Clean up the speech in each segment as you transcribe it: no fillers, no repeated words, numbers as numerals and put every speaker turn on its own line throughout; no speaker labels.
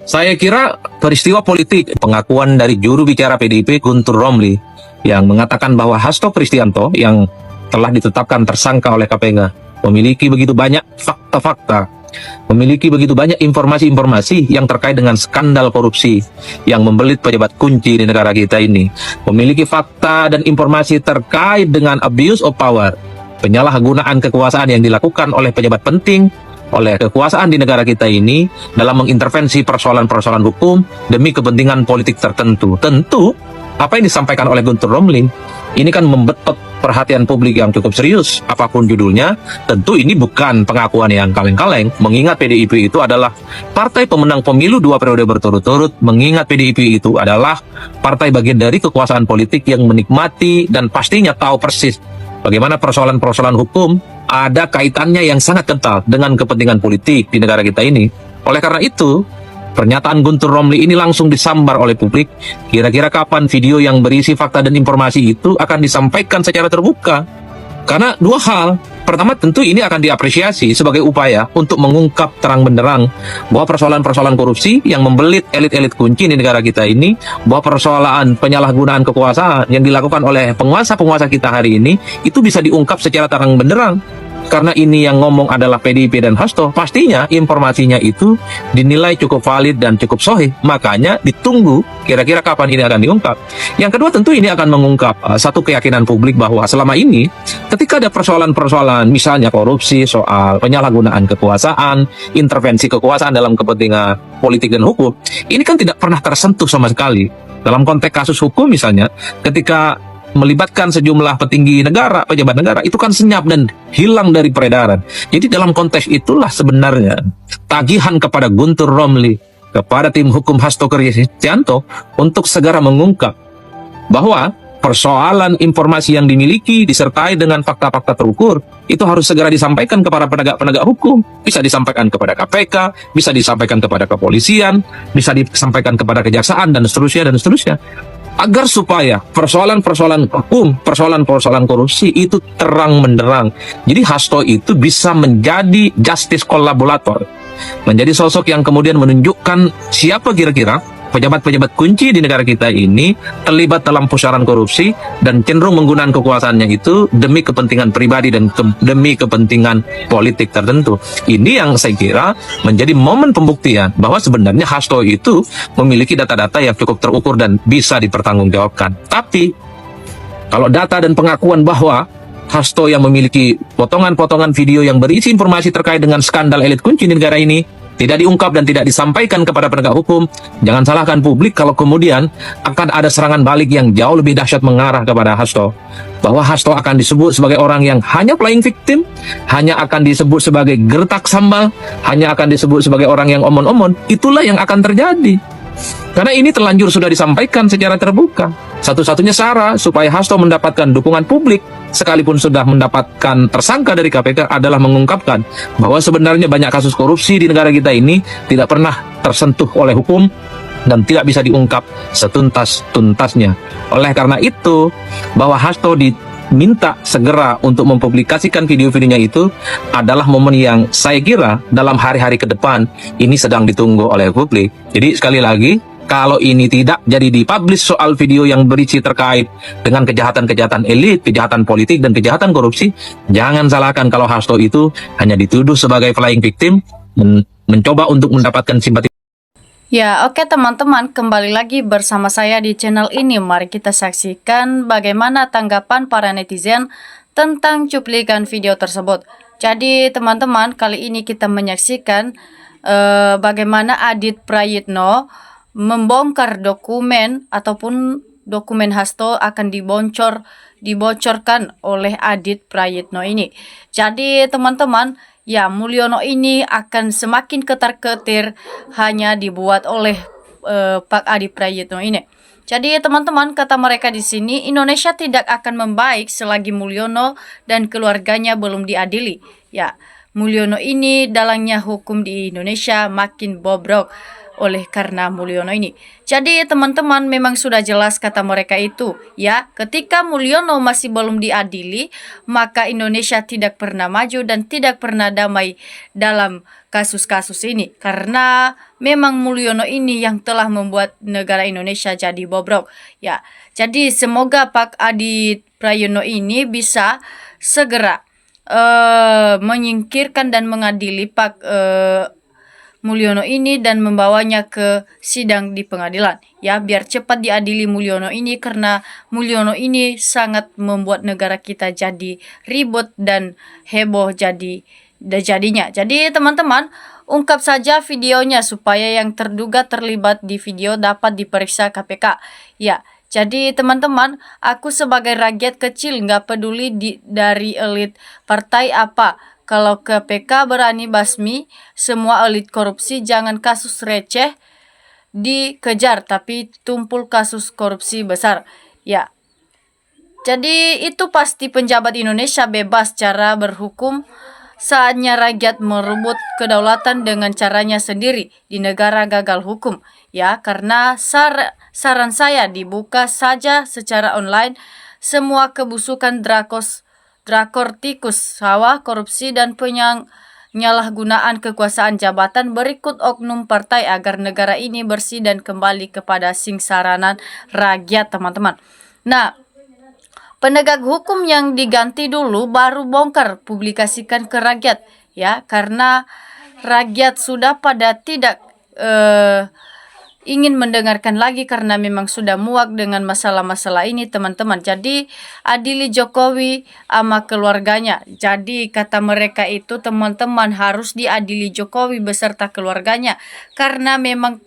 Saya kira peristiwa politik pengakuan dari juru bicara PDIP Guntur Romli yang mengatakan bahwa Hasto Kristianto yang telah ditetapkan tersangka oleh KPK memiliki begitu banyak fakta-fakta, memiliki begitu banyak informasi-informasi yang terkait dengan skandal korupsi yang membelit pejabat kunci di negara kita ini, memiliki fakta dan informasi terkait dengan abuse of power, penyalahgunaan kekuasaan yang dilakukan oleh pejabat penting, oleh kekuasaan di negara kita ini dalam mengintervensi persoalan-persoalan hukum demi kepentingan politik tertentu. Tentu apa yang disampaikan oleh Guntur Romli ini kan membetot perhatian publik yang cukup serius, apapun judulnya. Tentu ini bukan pengakuan yang kaleng-kaleng, mengingat PDIP itu adalah partai pemenang pemilu 2 periode berturut-turut, mengingat PDIP itu adalah partai bagian dari kekuasaan politik yang menikmati dan pastinya tahu persis bagaimana persoalan-persoalan hukum ada kaitannya yang sangat kental dengan kepentingan politik di negara kita ini. Oleh karena itu, pernyataan Guntur Romli ini langsung disambar oleh publik. Kira-kira kapan video yang berisi fakta dan informasi itu akan disampaikan secara terbuka? Karena dua hal. Pertama, tentu ini akan diapresiasi sebagai upaya untuk mengungkap terang benderang bahwa persoalan-persoalan korupsi yang membelit elit-elit kunci di negara kita ini, bahwa persoalan penyalahgunaan kekuasaan yang dilakukan oleh penguasa-penguasa kita hari ini, itu bisa diungkap secara terang benderang. Karena ini yang ngomong adalah PDIP dan Hasto, pastinya informasinya itu dinilai cukup valid dan cukup sahih. Makanya ditunggu kira-kira kapan ini akan diungkap. Yang kedua, tentu ini akan mengungkap satu keyakinan publik bahwa selama ini ketika ada persoalan-persoalan misalnya korupsi, soal penyalahgunaan kekuasaan, intervensi kekuasaan dalam kepentingan politik dan hukum, ini kan tidak pernah tersentuh sama sekali. Dalam konteks kasus hukum misalnya, ketika melibatkan sejumlah petinggi negara, pejabat negara, itu kan senyap dan hilang dari peredaran. Jadi dalam konteks itulah sebenarnya tagihan kepada Guntur Romli, kepada tim hukum Hasto Kristianto untuk segera mengungkap bahwa persoalan informasi yang dimiliki disertai dengan fakta-fakta terukur itu harus segera disampaikan kepada penegak-penegak hukum. Bisa disampaikan kepada KPK, bisa disampaikan kepada kepolisian, bisa disampaikan kepada kejaksaan, dan seterusnya, dan seterusnya. Agar supaya persoalan-persoalan hukum, persoalan-persoalan korupsi itu terang menderang. Jadi Hasto itu bisa menjadi justice kolaborator, menjadi sosok yang kemudian menunjukkan siapa kira-kira pejabat-pejabat kunci di negara kita ini terlibat dalam pusaran korupsi dan cenderung menggunakan kekuasaannya itu demi kepentingan pribadi dan demi kepentingan politik tertentu. Ini yang saya kira menjadi momen pembuktian bahwa sebenarnya Hasto itu memiliki data-data yang cukup terukur dan bisa dipertanggungjawabkan. Tapi kalau data dan pengakuan bahwa Hasto yang memiliki potongan-potongan video yang berisi informasi terkait dengan skandal elit kunci di negara ini tidak diungkap dan tidak disampaikan kepada penegak hukum, jangan salahkan publik kalau kemudian akan ada serangan balik yang jauh lebih dahsyat mengarah kepada Hasto. Bahwa Hasto akan disebut sebagai orang yang hanya playing victim, hanya akan disebut sebagai gertak sambal, hanya akan disebut sebagai orang yang omon-omon. Itulah yang akan terjadi. Karena ini terlanjur sudah disampaikan secara terbuka. Satu-satunya cara supaya Hasto mendapatkan dukungan publik sekalipun sudah mendapatkan tersangka dari KPK adalah mengungkapkan bahwa sebenarnya banyak kasus korupsi di negara kita ini tidak pernah tersentuh oleh hukum dan tidak bisa diungkap setuntas-tuntasnya. Oleh karena itu, bahwa Hasto diminta segera untuk mempublikasikan video-videonya itu adalah momen yang saya kira dalam hari-hari ke depan ini sedang ditunggu oleh publik. Jadi sekali lagi, kalau ini tidak jadi dipublish soal video yang berisi terkait dengan kejahatan-kejahatan elit, kejahatan politik, dan kejahatan korupsi, jangan salahkan kalau Hasto itu hanya dituduh sebagai flying victim, mencoba untuk mendapatkan simpati.
Ya, oke teman-teman, kembali lagi bersama saya di channel ini. Mari kita saksikan bagaimana tanggapan para netizen tentang cuplikan video tersebut. Jadi teman-teman, kali ini kita menyaksikan bagaimana Adit Prayitno membongkar dokumen ataupun dokumen Hasto akan dibocorkan oleh Adit Prayitno ini. Jadi teman-teman, ya Mulyono ini akan semakin ketar-ketir hanya dibuat oleh Pak Adit Prayitno ini. Jadi teman-teman, kata mereka di sini, Indonesia tidak akan membaik selagi Mulyono dan keluarganya belum diadili. Ya, Mulyono ini dalangnya hukum di Indonesia makin bobrok oleh karena Mulyono ini. Jadi teman-teman, memang sudah jelas kata mereka itu ya, ketika Mulyono masih belum diadili, maka Indonesia tidak pernah maju dan tidak pernah damai dalam kasus-kasus ini, karena memang Mulyono ini yang telah membuat negara Indonesia jadi bobrok ya. Jadi semoga Pak Adi Prayono ini bisa segera menyingkirkan dan mengadili Pak Mulyono ini dan membawanya ke sidang di pengadilan ya, biar cepat diadili Mulyono ini, karena Mulyono ini sangat membuat negara kita jadi ribut dan heboh jadinya. Jadi teman-teman, ungkap saja videonya supaya yang terduga terlibat di video dapat diperiksa KPK ya. Jadi teman-teman, aku sebagai rakyat kecil nggak peduli dari elit partai apa. Kalau KPK berani basmi semua elit korupsi, jangan kasus receh dikejar, tapi tumpul kasus korupsi besar ya. Jadi itu pasti penjabat Indonesia bebas cara berhukum, saatnya rakyat merebut kedaulatan dengan caranya sendiri di negara gagal hukum ya. Karena saran saya, dibuka saja secara online semua kebusukan drakor tikus sawah, korupsi dan penyalahgunaan kekuasaan jabatan berikut oknum partai agar negara ini bersih dan kembali kepada singsaranan rakyat, teman-teman. Nah, penegak hukum yang diganti dulu baru bongkar publikasikan ke rakyat ya, karena rakyat sudah pada tidak ingin mendengarkan lagi karena memang sudah muak dengan masalah-masalah ini, teman-teman. Jadi adili Jokowi sama keluarganya. Jadi kata mereka itu, teman-teman, harus diadili Jokowi beserta keluarganya, karena memang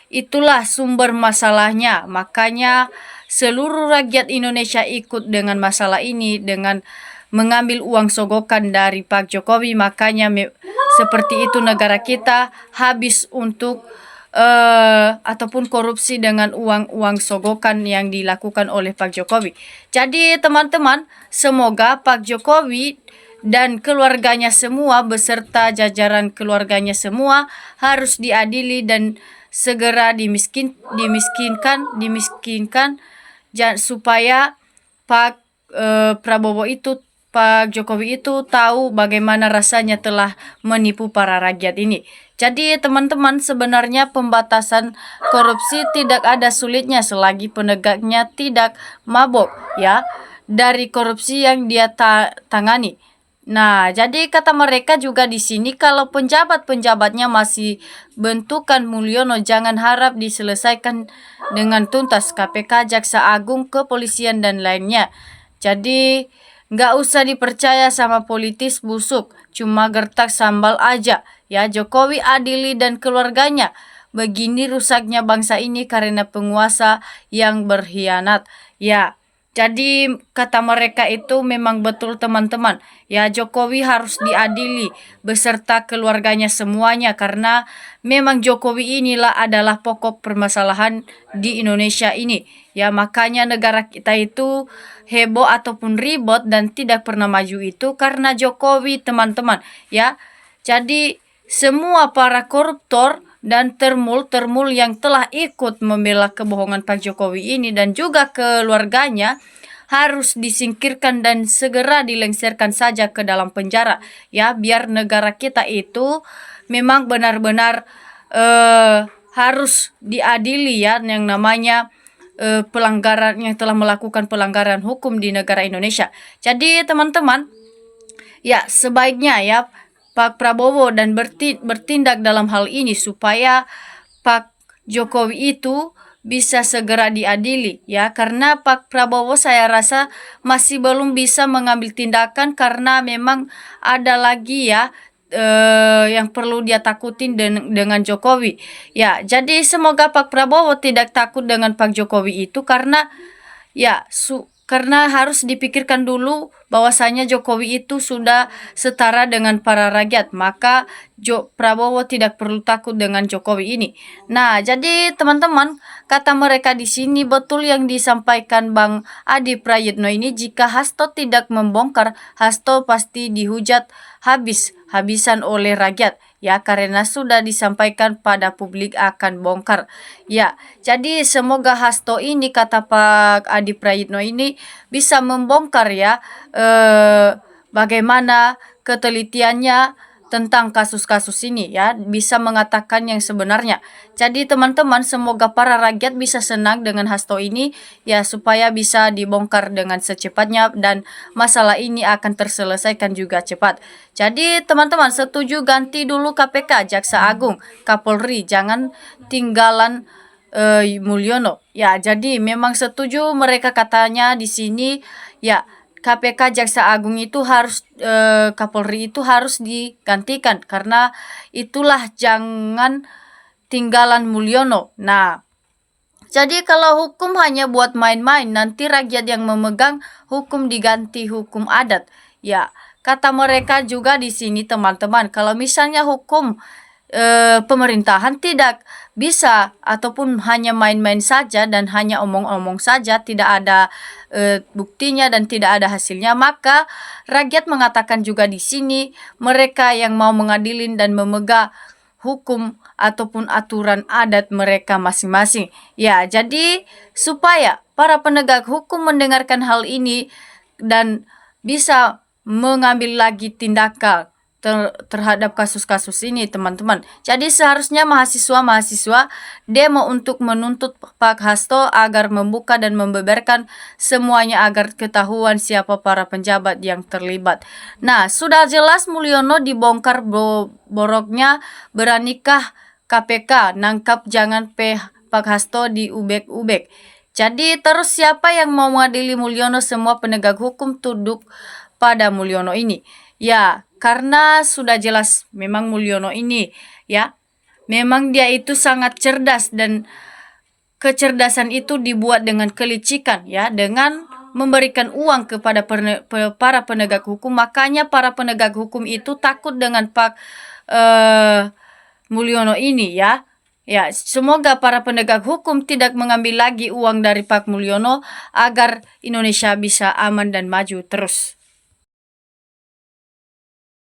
itulah sumber masalahnya. Makanya seluruh rakyat Indonesia ikut dengan masalah ini dengan mengambil uang sogokan dari Pak Jokowi. Makanya seperti itu negara kita habis untuk ataupun korupsi dengan uang sogokan yang dilakukan oleh Pak Jokowi. Jadi teman-teman, semoga Pak Jokowi dan keluarganya semua beserta jajaran keluarganya semua harus diadili dan segera dimiskinkan supaya Pak Pak Jokowi itu tahu bagaimana rasanya telah menipu para rakyat ini. Jadi teman-teman, sebenarnya pembatasan korupsi tidak ada sulitnya selagi penegaknya tidak mabok ya dari korupsi yang dia tangani. Nah, jadi kata mereka juga di sini, kalau penjabat-penjabatnya masih bentukan Mulyono, jangan harap diselesaikan dengan tuntas. KPK, Jaksa Agung, Kepolisian dan lainnya. Jadi nggak usah dipercaya sama politis busuk, cuma gertak sambal aja ya. Jokowi adili dan keluarganya. Begini rusaknya bangsa ini karena penguasa yang berkhianat ya. Jadi kata mereka itu memang betul, teman-teman ya. Jokowi harus diadili beserta keluarganya semuanya, karena memang Jokowi inilah adalah pokok permasalahan di Indonesia ini ya. Makanya negara kita itu heboh ataupun ribut dan tidak pernah maju itu karena Jokowi, teman-teman ya. Jadi semua para koruptor dan termul yang telah ikut membela kebohongan Pak Jokowi ini dan juga keluarganya harus disingkirkan dan segera dilengsarkan saja ke dalam penjara ya, biar negara kita itu memang benar-benar harus diadili ya, yang namanya pelanggaran yang telah melakukan pelanggaran hukum di negara Indonesia. Jadi teman-teman ya, sebaiknya ya Pak Prabowo dan bertindak dalam hal ini supaya Pak Jokowi itu bisa segera diadili ya, karena Pak Prabowo saya rasa masih belum bisa mengambil tindakan karena memang ada lagi ya yang perlu dia takutin dengan Jokowi ya. Jadi semoga Pak Prabowo tidak takut dengan Pak Jokowi itu, karena ya karena harus dipikirkan dulu bahwasanya Jokowi itu sudah setara dengan para rakyat, maka Prabowo tidak perlu takut dengan Jokowi ini. Nah, jadi teman-teman, kata mereka di sini betul yang disampaikan Bang Adi Prayitno ini, jika Hasto tidak membongkar, Hasto pasti dihujat habis dihabisan oleh rakyat, ya, karena sudah disampaikan pada publik akan bongkar. Ya, jadi semoga Hasto ini, kata Pak Adi Prayitno ini, bisa membongkar ya bagaimana ketelitiannya tentang kasus-kasus ini, ya, bisa mengatakan yang sebenarnya. Jadi teman-teman, semoga para rakyat bisa senang dengan Hasto ini, ya, supaya bisa dibongkar dengan secepatnya dan masalah ini akan terselesaikan juga cepat. Jadi teman-teman, setuju ganti dulu KPK, Jaksa Agung, Kapolri, jangan tinggalan Mulyono. Ya, jadi memang setuju mereka katanya di sini, ya, KPK, Jaksa Agung itu harus Kapolri itu harus digantikan karena itulah jangan tinggalan Mulyono. Nah, jadi kalau hukum hanya buat main-main, nanti rakyat yang memegang hukum diganti hukum adat. Ya, kata mereka juga di sini teman-teman, kalau misalnya hukum pemerintahan tidak bisa ataupun hanya main-main saja dan hanya omong-omong saja, tidak ada buktinya dan tidak ada hasilnya, maka rakyat mengatakan juga di sini mereka yang mau mengadilin dan memegang hukum ataupun aturan adat mereka masing-masing. Ya, jadi supaya para penegak hukum mendengarkan hal ini dan bisa mengambil lagi tindakan terhadap kasus-kasus ini, teman-teman. Jadi seharusnya mahasiswa-mahasiswa demo untuk menuntut Pak Hasto agar membuka dan membeberkan semuanya agar ketahuan siapa para penjabat yang terlibat. Nah, sudah jelas Mulyono dibongkar boroknya, beranikah KPK nangkap jangan Pak Hasto diubek-ubek. Jadi terus siapa yang mau mengadili Mulyono? Semua penegak hukum tunduk pada Mulyono ini. Ya, karena sudah jelas memang Mulyono ini, ya, memang dia itu sangat cerdas dan kecerdasan itu dibuat dengan kelicikan, ya, dengan memberikan uang kepada para penegak hukum. Makanya para penegak hukum itu takut dengan Pak Mulyono ini, ya. Ya, semoga para penegak hukum tidak mengambil lagi uang dari Pak Mulyono agar Indonesia bisa aman dan maju terus.